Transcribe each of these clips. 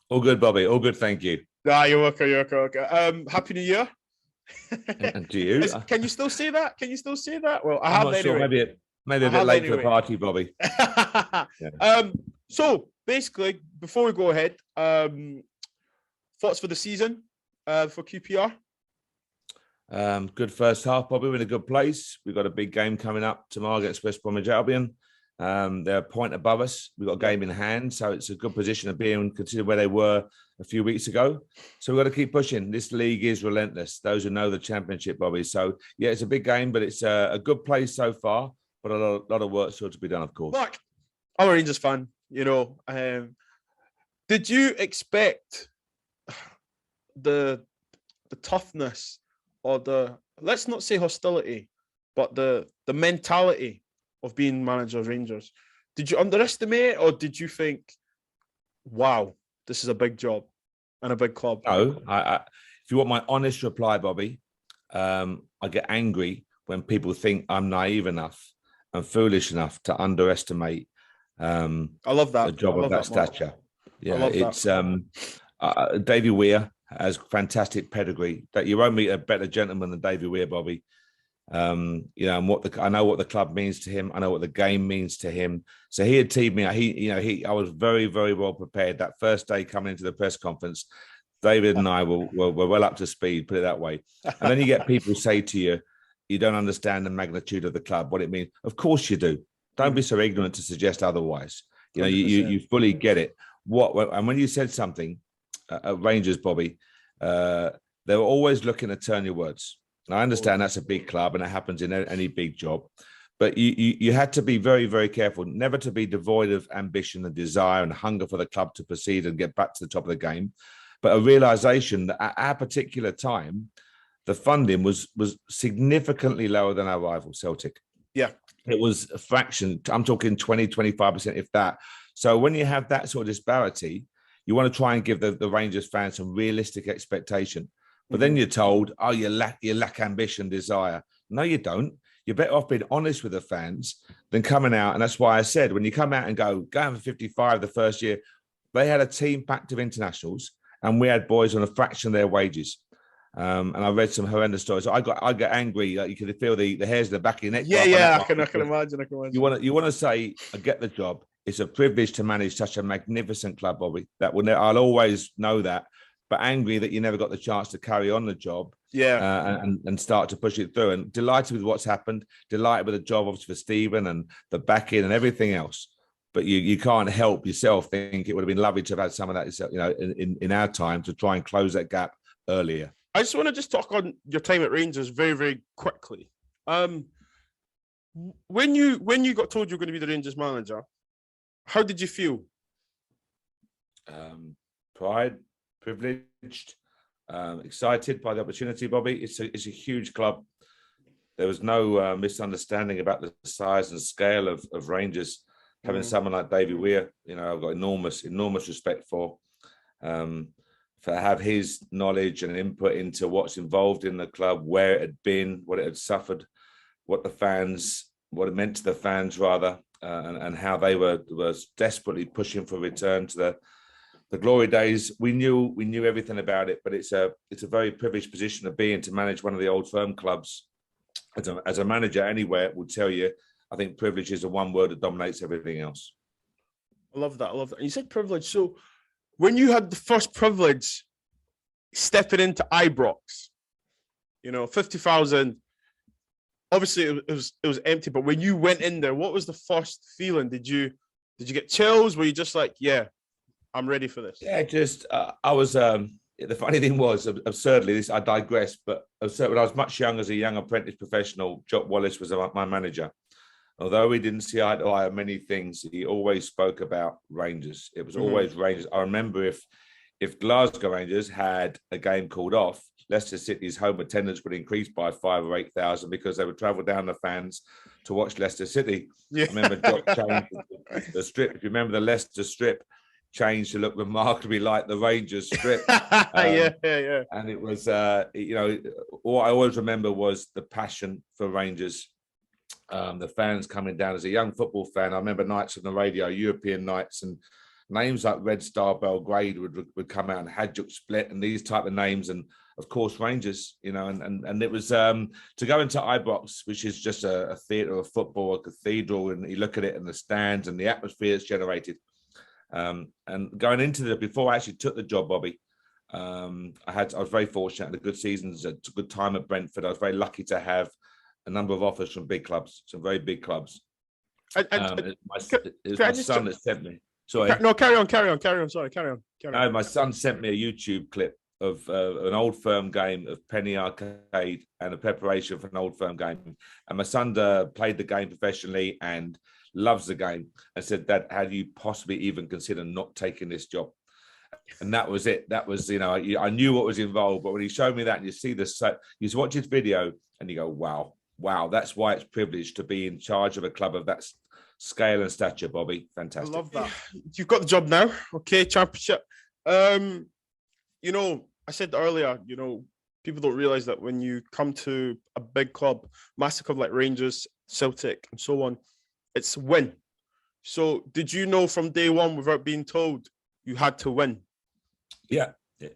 All good, Bobby. All good, thank you. Nah, you're okay. You're okay. Okay. Happy New Year. And to you. Can you still say that? Can you still say that? Well, I I'm have not sure. anyway. Maybe I a bit have late for the anyway. party, Bobby. Yeah. So basically, before we go ahead, thoughts for the season for QPR? Good first half, Bobby. We're in a good place. We've got a big game coming up tomorrow against West Bromwich Albion. They're a point above us. We've got a game in hand, so it's a good position to be in, considering where they were a few weeks ago. So we've got to keep pushing. This league is relentless. Those who know the Championship, Bobby. So yeah, it's a big game, but it's a good place so far. But a lot of work still to be done, of course. Mark, I'm a Rangers fan. Did you expect the toughness or the, let's not say hostility, but the mentality of being manager of Rangers? Did you underestimate it, or did you think, wow, this is a big job and a big club? No, if you want my honest reply, Bobby, I get angry when people think I'm naive enough and foolish enough to underestimate I love that. a job of that stature. Yeah, it's David Weir has fantastic pedigree. That you won't meet a better gentleman than David Weir, Bobby. And I know what the club means to him. I know what the game means to him. So he had teed me. I was very, very well prepared that first day coming into the press conference. David and I were well up to speed, put it that way. And then you get people say to you, you don't understand the magnitude of the club, what it means. Of course you do. Don't be so ignorant to suggest otherwise. You fully get it. And when you said something at Rangers, Bobby, they were always looking to turn your words. And I understand that's a big club and it happens in any big job. But you had to be very, very careful, never to be devoid of ambition and desire and hunger for the club to proceed and get back to the top of the game. But a realization that at our particular time, the funding was significantly lower than our rival, Celtic. Yeah. It was a fraction. I'm talking 20, 25%, if that. So when you have that sort of disparity, you want to try and give the Rangers fans some realistic expectation. But then you're told, oh, you lack ambition, desire. No, you don't. You're better off being honest with the fans than coming out. And that's why I said, when you come out and going for 55 the first year, they had a team packed of internationals and we had boys on a fraction of their wages. And I read some horrendous stories. So I got angry. Like you could feel the hairs in the back of your neck. Yeah. I can imagine. You want to say, I get the job. It's a privilege to manage such a magnificent club, Bobby. I'll always know that. But angry that you never got the chance to carry on the job, and start to push it through. And delighted with what's happened. Delighted with the job, obviously, for Stephen and the backing and everything else. But you can't help yourself think it would have been lovely to have had some of that, in our time to try and close that gap earlier. I just want to talk on your time at Rangers very, very quickly. When you got told you were going to be the Rangers manager, how did you feel? Pride, privileged, excited by the opportunity, Bobby. It's a huge club. There was no misunderstanding about the size and scale of Rangers. Having someone like David Weir, I've got enormous respect for have his knowledge and input into what's involved in the club, where it had been, what it had suffered, what it meant to the fans rather, and how they were desperately pushing for return to the glory days. We knew everything about it, but it's a very privileged position to be in, to manage one of the old firm clubs. As a manager anywhere will tell you, I think privilege is the one word that dominates everything else. I love that. You said privilege. So when you had the first privilege stepping into Ibrox, 50,000, obviously it was empty, but when you went in there, what was the first feeling? Did you get chills? Were you just like, yeah, I'm ready for this? Yeah, I was, the funny thing was, absurdly, I digress, but when I was much young as a young apprentice professional, Wallace was my manager. Although we didn't see eye to eye on many things, he always spoke about Rangers. It was always Rangers. I remember if Glasgow Rangers had a game called off, Leicester City's home attendance would increase by 5,000 or 8,000 because they would travel down the fans to watch Leicester City. Yeah. I remember the strip. If you remember, the Leicester strip changed to look remarkably like the Rangers strip. Yeah. And it was, all I always remember was the passion for Rangers. The fans coming down as a young football fan. I remember nights on the radio, European nights, and names like Red Star Belgrade would come out, and Hadjuk Split, and these type of names, and of course Rangers, and it was to go into Ibrox, which is just a theatre of football, a cathedral, and you look at it in the stands and the atmosphere it's generated. And going into before I actually took the job, Bobby, I was very fortunate, had a good season, a good time at Brentford. I was very lucky to have a number of offers from big clubs, some very big clubs. It was my son that sent me. Sorry. No, carry on. Sorry, carry on. No, my son sent me a YouTube clip of an Old Firm game of Penny Arcade and a preparation for an Old Firm game. And my son played the game professionally and loves the game, and said, "Dad, how do you possibly even consider not taking this job?" And that was it. That was, I knew what was involved. But when he showed me that, and you see this, you watch his video and you go, wow, that's why it's privileged to be in charge of a club of that scale and stature, Bobby. Fantastic. I love that. You've got the job now. Okay, Championship. I said earlier, people don't realise that when you come to a big club, massive club like Rangers, Celtic, and so on, it's win. So did you know from day one, without being told, you had to win? Yeah,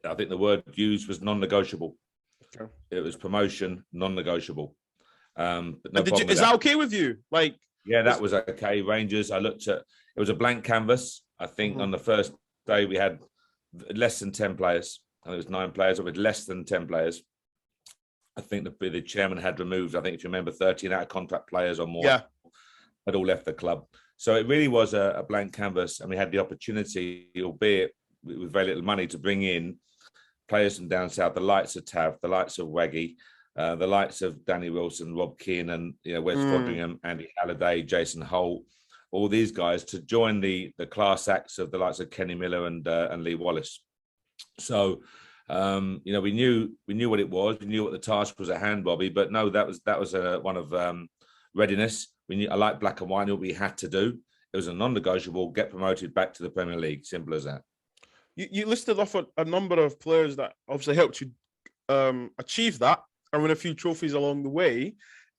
I think the word used was non-negotiable. Okay. It was promotion, non-negotiable. But no is that okay with you? Yeah, that was okay. Rangers, I looked at, it was a blank canvas. I think on the first day we had less than 10 players. I think it was 9 players, or with less than 10 players. I think the chairman had removed, I think if you remember, 13 out of contract players or more had all left the club. So it really was a blank canvas, and we had the opportunity, albeit with very little money, to bring in players from down south, the likes of Tav, the likes of Waggy, the likes of Danny Wilson, Rob Keenan, Wes Fodringham, Andy Halliday, Jason Holt, all these guys to join the class acts of the likes of Kenny Miller and Lee Wallace. So, we knew what it was. We knew what the task was at hand, Bobby. But no, that was one of readiness. I like black and white. Knew what we had to do. It was a non-negotiable. Get promoted back to the Premier League. Simple as that. You listed off a number of players that obviously helped you achieve that, and win a few trophies along the way.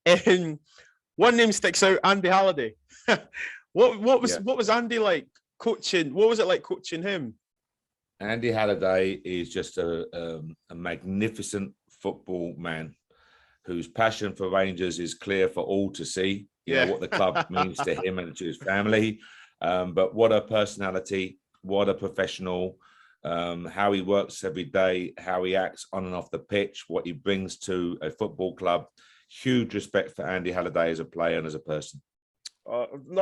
And one name sticks out: Andy Halliday. What was Andy like coaching? What was it like coaching him? Andy Halliday is just a magnificent football man whose passion for Rangers is clear for all to see. You know what the club means to him and to his family. But what a personality, what a professional, how he works every day, how he acts on and off the pitch, what he brings to a football club. Huge respect for Andy Halliday as a player and as a person.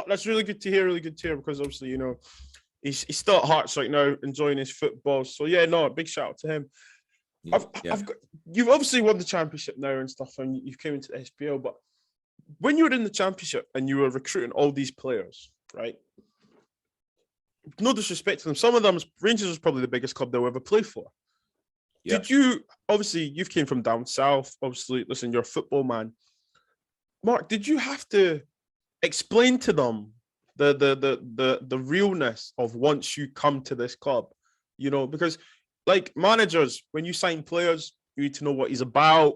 That's really good to hear, because obviously, he's still at Hearts right now, enjoying his football. So, big shout out to him. You've obviously won the Championship now and stuff, and you've came into the SPL, but when you were in the Championship and you were recruiting all these players, right? No disrespect to them. Some of them, Rangers was probably the biggest club they'll ever play for. Yeah. Did you, obviously, you've came from down south. Obviously, listen, you're a football man. Mark, did you have to explain to them the realness of once you come to this club? Because like managers, when you sign players, you need to know what he's about,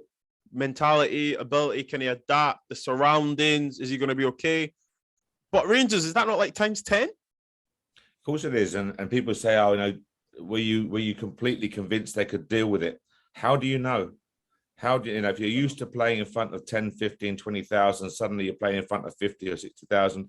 mentality, ability, can he adapt, the surroundings, is he going to be okay? But Rangers, is that not like times 10? Of course it is. And people say, were you completely convinced they could deal with it? How do you know? How do if you're used to playing in front of 10, 15, 20,000, suddenly you're playing in front of 50 or 60,000?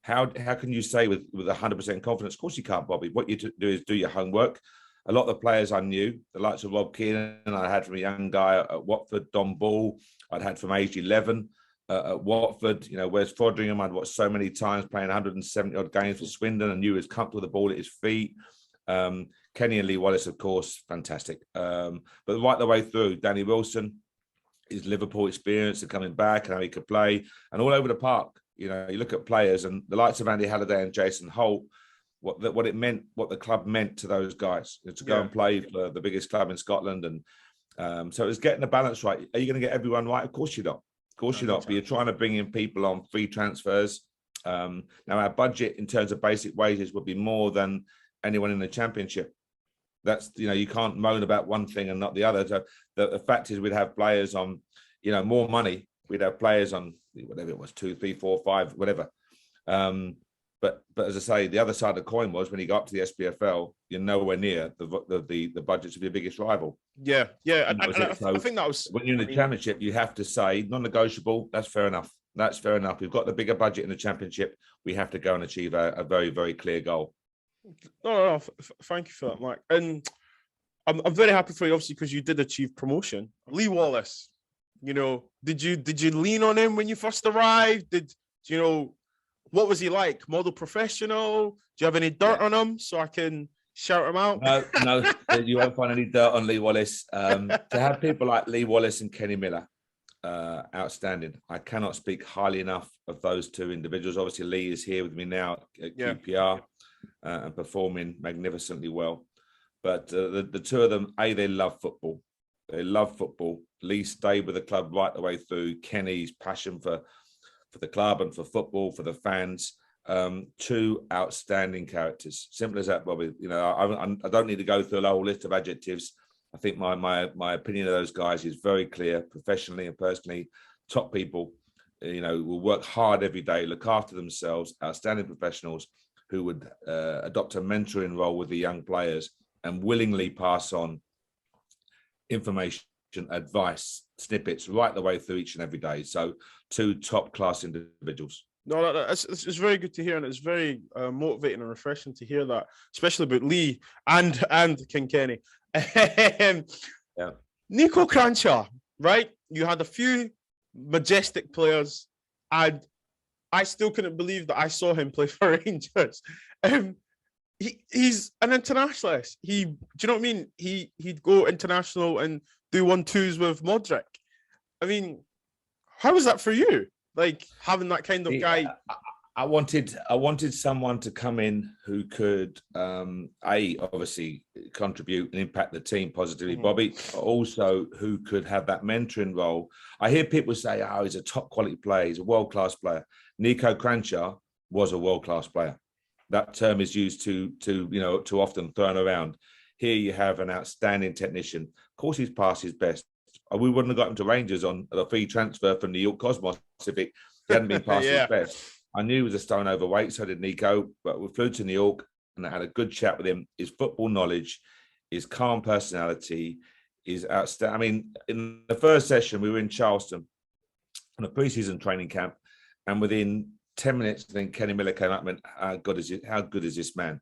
How can you say with 100% confidence? Of course you can't, Bobby. What you do is do your homework. A lot of the players I knew, the likes of Rob Keenan, I had from a young guy at Watford, Don Ball, I'd had from age 11 at Watford, Wes Fodringham, I'd watched so many times playing 170 odd games for Swindon and knew he was comfortable with the ball at his feet. Kenny and Lee Wallace, of course, fantastic. But right the way through, Danny Wilson, his Liverpool experience and coming back and how he could play, and all over the park. You look at players and the likes of Andy Halliday and Jason Holt, what it meant, what the club meant to those guys to go and play for the biggest club in Scotland. And so it was getting the balance right. Are you going to get everyone right? Of course you're not. Of course you're not. But you're trying to bring in people on free transfers. Now our budget in terms of basic wages would be more than anyone in the Championship. That's, you can't moan about one thing and not the other. So the fact is we'd have players on, more money. We'd have players on whatever it was, 2, 3, 4, 5, whatever. But But as I say, the other side of the coin was when he got up to the SPFL, you're nowhere near the budgets of your biggest rival. Yeah. I think that was when you're in the Championship, you have to say non-negotiable. That's fair enough. That's fair enough. We've got the bigger budget in the Championship. We have to go and achieve a very, very clear goal. No. Thank you for that, Mark. And I'm very happy for you, obviously, because you did achieve promotion. Lee Wallace, did you lean on him when you first arrived? What was he like? Model professional? Do you have any dirt on him so I can shout him out? No, you won't find any dirt on Lee Wallace. To have people like Lee Wallace and Kenny Miller, outstanding. I cannot speak highly enough of those two individuals. Obviously, Lee is here with me now at QPR and performing magnificently well. But the two of them, they love football. They love football. Lee stayed with the club right the way through. Kenny's passion for the club and for football, for the fans. Two outstanding characters. Simple as that, Bobby. I don't need to go through a whole list of adjectives. I think my opinion of those guys is very clear, professionally and personally. Top people, will work hard every day, look after themselves, outstanding professionals who would adopt a mentoring role with the young players and willingly pass on information, advice, snippets right the way through each and every day. So two top-class individuals. No, it's very good to hear, and it's very motivating and refreshing to hear that, especially about Lee and King Kenny. Nico Kranjcar, right? You had a few majestic players, and I still couldn't believe that I saw him play for Rangers. He's an internationalist. Do you know what I mean? He'd go international and do 1-2s with Modric. I mean, how was that for you? Like having that kind of guy. I wanted someone to come in who could obviously contribute and impact the team positively, Bobby, but also who could have that mentoring role. I hear people say, "Oh, he's a top quality player. He's a world-class player." Nico Kranjcar was a world-class player. That term is used too often thrown around. Here you have an outstanding technician. Of course, he's past his best. We wouldn't have got him to Rangers on a free transfer from New York Cosmos if he hadn't been past his best. I knew he was a stone overweight, so did Nico, but we flew to New York and I had a good chat with him. His football knowledge, his calm personality, is outstanding. I mean, in the first session, we were in Charleston on a preseason training camp, and within 10 minutes, then Kenny Miller came up and went, how good is this man?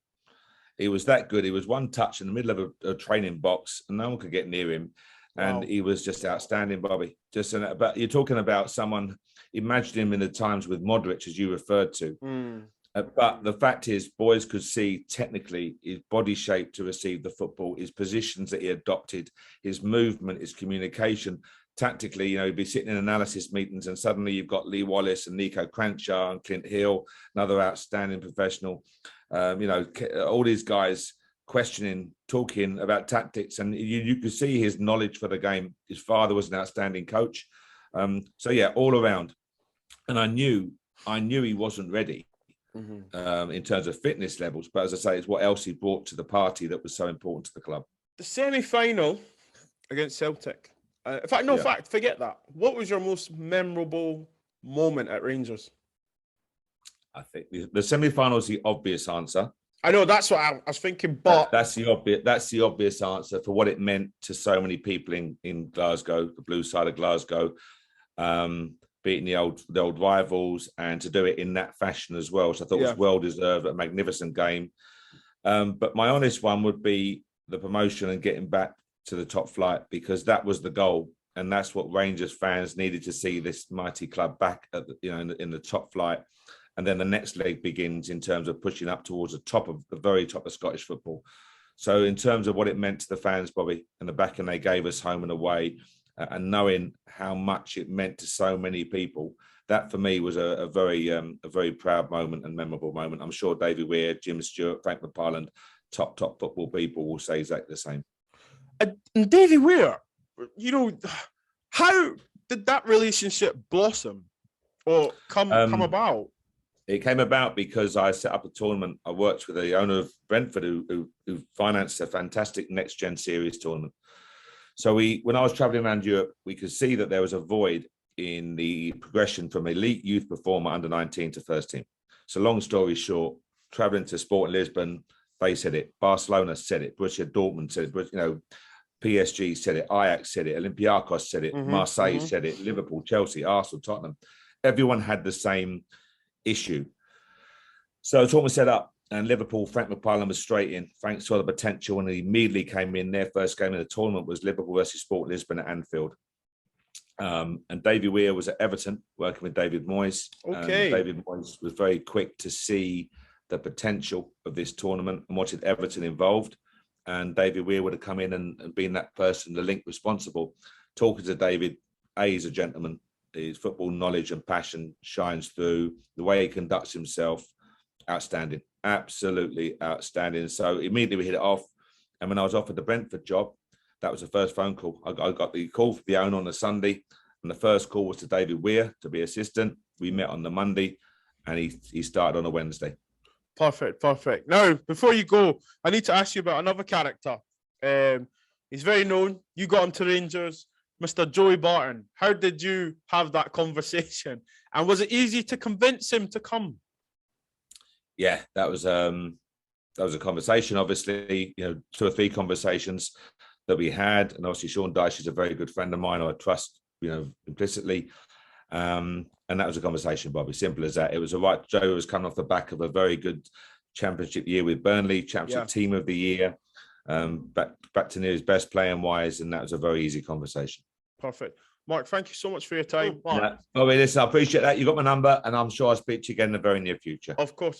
He was that good. He was one touch in the middle of a training box and no one could get near him. And he was just outstanding, Bobby. But you're talking about someone, imagine him in the times with Modric, as you referred to. But the fact is, boys could see technically his body shape to receive the football, his positions that he adopted, his movement, his communication. Tactically, he'd be sitting in analysis meetings and suddenly you've got Lee Wallace and Nico Kranjcar and Clint Hill, another outstanding professional. All these guys questioning, talking about tactics, and you could see his knowledge for the game. His father was an outstanding coach. All around. And I knew he wasn't ready in terms of fitness levels. But as I say, it's what else he brought to the party that was so important to the club. The semi-final against Celtic. Forget that. What was your most memorable moment at Rangers? I think the semi-final is the obvious answer. I know that's what I was thinking, but that's the obvious answer for what it meant to so many people in Glasgow, the blue side of Glasgow, beating the old rivals, and to do it in that fashion as well. So I thought it was well deserved, a magnificent game. But my honest one would be the promotion and getting back to the top flight, because that was the goal, and that's what Rangers fans needed to see, this mighty club back at in the top flight. And then the next leg begins in terms of pushing up towards the very top of Scottish football. So in terms of what it meant to the fans, Bobby, and the backing they gave us home and away, and knowing how much it meant to so many people, that for me was a very proud moment and memorable moment. I'm sure David Weir, Jim Stewart, Frank McParland, top football people will say exactly the same. And David Weir, how did that relationship blossom or come about? It came about because I set up a tournament. I worked with the owner of Brentford who financed a fantastic Next Gen Series tournament. So when I was traveling around Europe, we could see that there was a void in the progression from elite youth performer under 19 to first team. So long story short, traveling to Sporting Lisbon, they said it. Barcelona said it. Borussia Dortmund said it. You know, PSG said it. Ajax said it. Olympiacos said it. Marseille said it. Liverpool, Chelsea, Arsenal, Tottenham. Everyone had the same issue. So the tournament set up, and Liverpool, Frank McParland was straight in. Frank saw the potential, and he immediately came in. Their first game in the tournament was Liverpool versus Sporting Lisbon at Anfield. And David Weir was at Everton working with David Moyes. Okay. David Moyes was very quick to see the potential of this tournament and wanted Everton involved. And David Weir would have come in and been that person, the link responsible. Talking to David, he's a gentleman. His football knowledge and passion shines through. The way he conducts himself, outstanding, absolutely outstanding. So immediately we hit it off. And when I was offered the Brentford job, that was the first phone call. I got the call from the owner on the Sunday, and the first call was to David Weir to be assistant. We met on the Monday, and he started on a Wednesday. Perfect. Now, before you go, I need to ask you about another character. He's very known. You got him to Rangers, Mr. Joey Barton. How did you have that conversation? And was it easy to convince him to come? Yeah, that was a conversation. Obviously, 2 or 3 conversations that we had, and obviously Sean Dyche is a very good friend of mine. I trust, implicitly. And that was a conversation, Bobby. Simple as that. It was Joe was coming off the back of a very good championship year with Burnley, championship team of the year, back to near his best playing wise, and that was a very easy conversation. Perfect. Mark, thank you so much for your time. Bobby, listen, I appreciate that. You got my number, and I'm sure I'll speak to you again in the very near future. Of course.